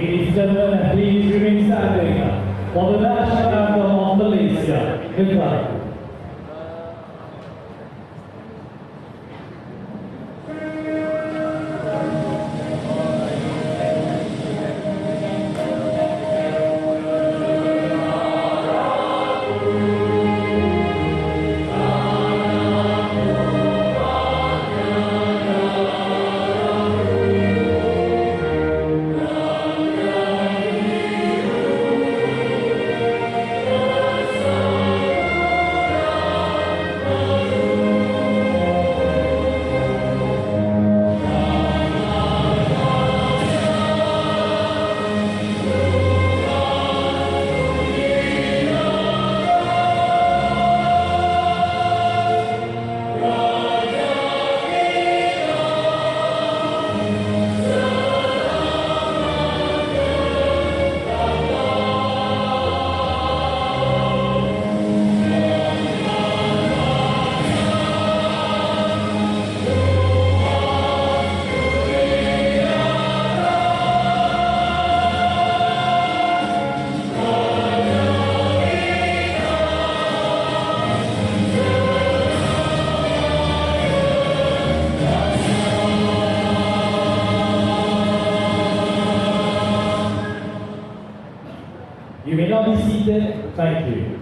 Ladies and gentlemen, please remain standing for the national anthem of Malaysia. Goodbye. You may now be seated. Thank you.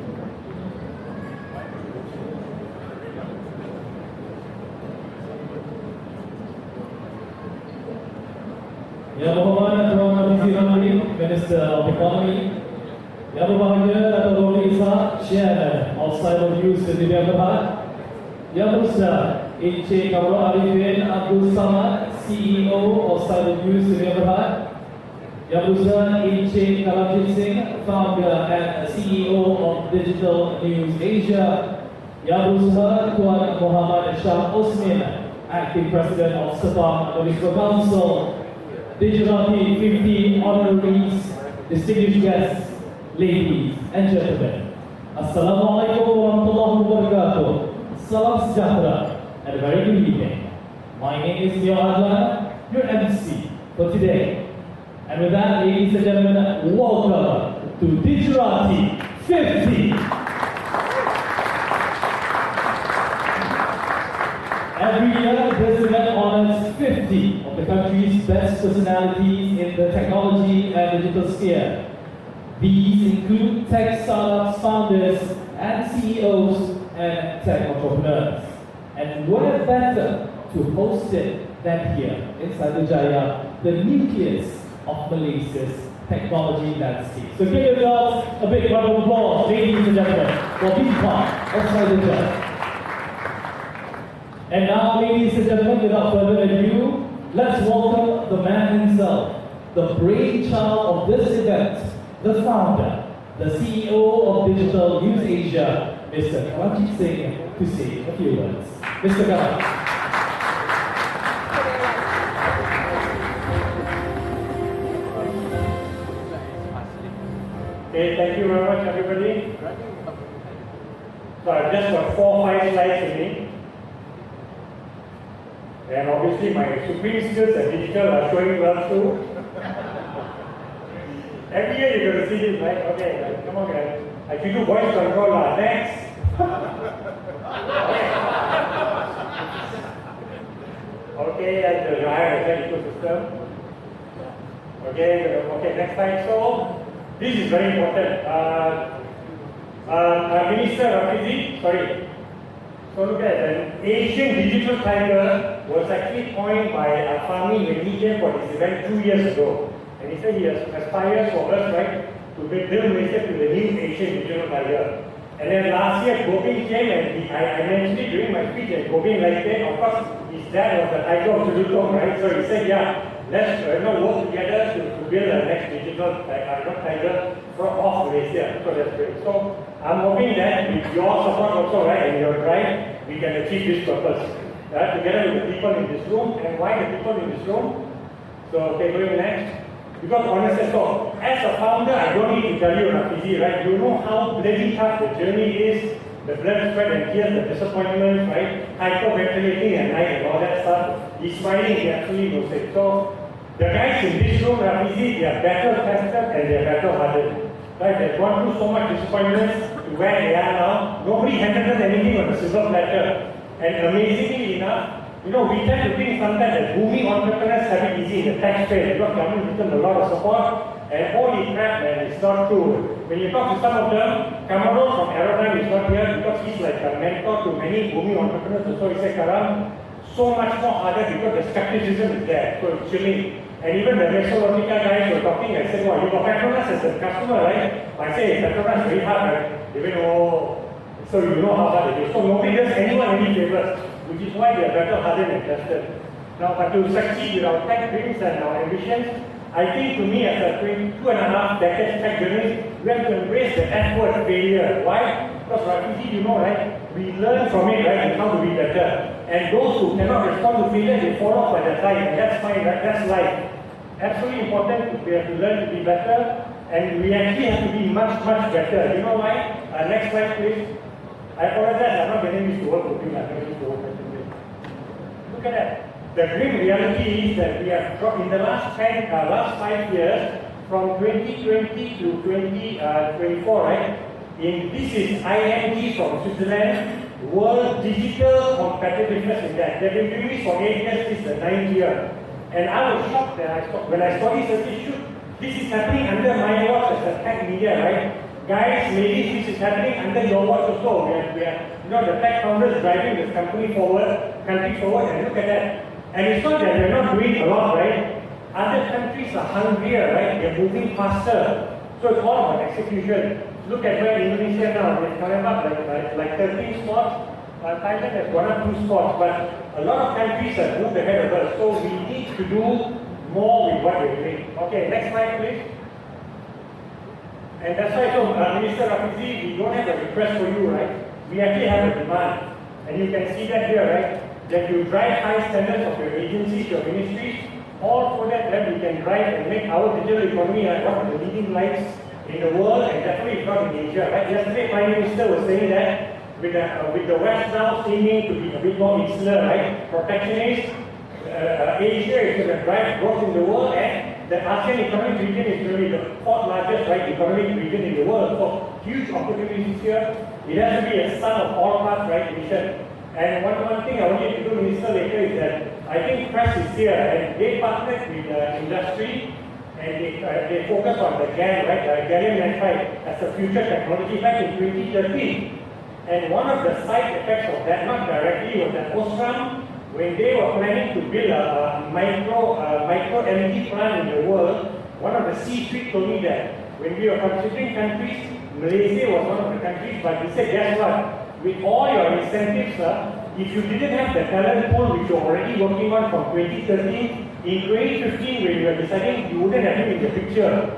Yang berhormat Tuan Menteri Ramli, Minister of Economy, Yang berbahagia Dato' Roni Ishak, Chairman of Cyber News Digerati50, Yang Besar Encik Kamrul Arifin Abdul Samad, CEO of Cyber News Digerati50, Yang Besar Encik Kalamjit Singh, Founder and CEO of Digital News Asia, Yang Besar Tuan Muhammad Shah Osmin, Acting President of Sabah Municipal Council, Digerati50 honorees, distinguished guests, ladies and gentlemen. Assalamualaikum warahmatullahi wabarakatuh. Salam sejahtera and a very good evening. My name is Mio Adlan, your MC for today. And with that, ladies and gentlemen, welcome to Digerati50. Every year, this event honors 50 of the country's best personalities in the technology and digital sphere. These include tech startups, founders, and CEOs, and tech entrepreneurs. And where better to host it than here in Cyberjaya, the nucleus of Malaysia's technology landscape. So give yourselves a big round of applause, ladies and gentlemen, for being part of Cyberjaya. And now, ladies and gentlemen, without further ado, let's welcome the man himself, the brainchild of this event, the founder, the CEO of Digital News Asia, Mr. Kalamjit Singh, to say a few words. Mr. Kalamjit. Okay, thank you very much, everybody. So I've just got 4-5 slides with me. And obviously my supreme skills at digital are showing well too. Every year you're going to see this, right? Okay, come on guys. I can do voice control now. Next. Okay, that's the higher ecosystem. Okay, next slide. So, this is very important. Minister Rafizi, sorry. So look at an Asian digital tiger was actually coined by Afami when he came for this event 2 years ago. And he said he aspires for us, right, to build Malaysia to the new Asian digital tiger. And then last year, Gopin came and I mentioned it during my speech, and Gopin liked it. Of course, his dad was the tiger of Sudutong, right? So he said, yeah, let's work together to build a next digital tiger of Malaysia. So that's great. So I'm hoping that with your support also, right, and your drive, we can achieve this purpose. Together with the people in this room. And why the people in this room? So, okay, going next. Because honestly, so as a founder, I don't need to tell you, Rafizi, right? You know how bloody tough the journey is the blood, sweat and tears, the disappointment, right? Hyperventilating at night and all that stuff. He's smiling, he actually knows it. So the guys in this room, Rafizi, they are battle tested and they are battle hardened. Right? They've gone through so much disappointments to where they are now. Nobody handed them anything on a silver platter. And amazingly enough, we tend to think sometimes that booming entrepreneurs have it easy in the taxpayer because government gives them a lot of support. And holy crap, man, it's not true. When you talk to some of them, Cameron from Aerodynamics is not here because he's like a mentor to many booming entrepreneurs. So he said, Karam, so much more harder because the skepticism is there. So it's chilling. And even the Mesonomica guys were talking and said, well, you got Petronas as a customer, right? I say, Petronas is very hard, right? They went, oh, so you know how hard it is. So nobody does anyone any favors, which is why they are better hardened and tested. Now, but to succeed with our tech dreams and our ambitions, I think to me as a 2.5 decades tech journalist, we have to embrace the F word failure. Why? Because Rafizi, right? We learn from it, right? And how to be better. And those who cannot respond to failure, they fall off by the side. And that's fine, right? That's life. Absolutely important. We have to learn to be better. And we actually have to be much, much better. You know why? Next slide, please. I apologize, I'm not getting used to work with you. I'm getting used to work with you. Look at that. The grim reality is that we have dropped in the last 5 years, from 2020 to 2024, right? This is IMD from Switzerland, World Digital Competitiveness Index. They've been doing this for 8 years, this is the 9th year. And I was shocked that when I saw this issue, this is happening under my watch as a tech media, right? Guys, ladies, this is happening under your watch also. We are the tech founders driving this country forward, and look at that. And it's not that they're not doing a lot, right? Other countries are hungrier, right? They're moving faster. So it's all about execution. Look at where Indonesia now, they've come up like 13 spots. Thailand has gone up 2 spots, but a lot of countries have moved ahead of us. So we need to do more with what we're doing. Okay, next slide, please. And that's why, so Minister Rafizi, we don't have a request for you, right? We actually have a demand. And you can see that here, right? That you drive high standards of your agencies, your ministries, all so that then we can drive and make our digital economy one of the leading lights in the world, and definitely not in Asia, right? Yesterday, Prime Minister was saying that with the West now seeming to be a bit more insular, right? Protectionist, Asia is going to drive growth in the world, and the ASEAN economic region is going to be the 4th largest, right, economic region in the world. So huge opportunities here. It has to be a sum of all parts, right, mission. And one thing I want you to do, Minister, later is that I think press is here, and they partnered with the industry, and they focus on the GAN, right, gallium nitride as a future technology back in 2013. And one of the side effects of that, not directly, was that Osram, when they were planning to build a micro energy plant in the world, one of the C-suite told me that when we were considering countries, Malaysia was one of the countries, but he said, guess what? With all your incentives, if you didn't have the talent pool which you're already working on from 2013, in 2015 when you were deciding, you wouldn't have him in the picture.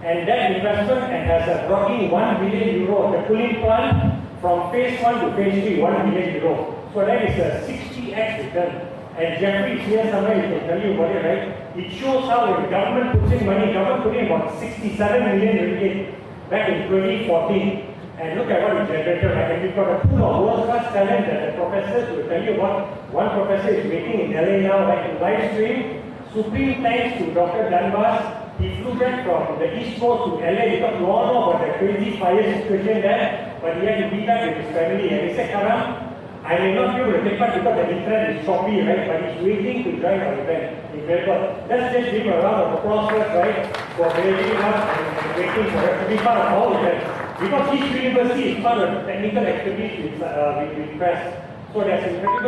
And that investment has brought in 1 billion euro, the cooling plant from phase 1 to phase 3, 1 billion euro. So that is a 60x return. And Jeffrey is here somewhere, he can tell you about it, right? It shows how when government puts in money, government put in about 67 million ringgit back in 2014. And look at what it generated, right? And we've got a pool of world-class talent that the professors will tell you what one professor is making in LA now, right? In live stream, supreme thanks to Dr. Danvas. He flew back from the East Coast to LA because we all know about the crazy fire situation there, but he had to be back with his family. And he said, Karam, I may not be able to take part because the internet is choppy, right? But he's waiting to join our event. Incredible. Let's just give him a round of applause first, right? For believing us and waiting for us to be part of all events. Because each university is part of technical activities with press. So there's incredible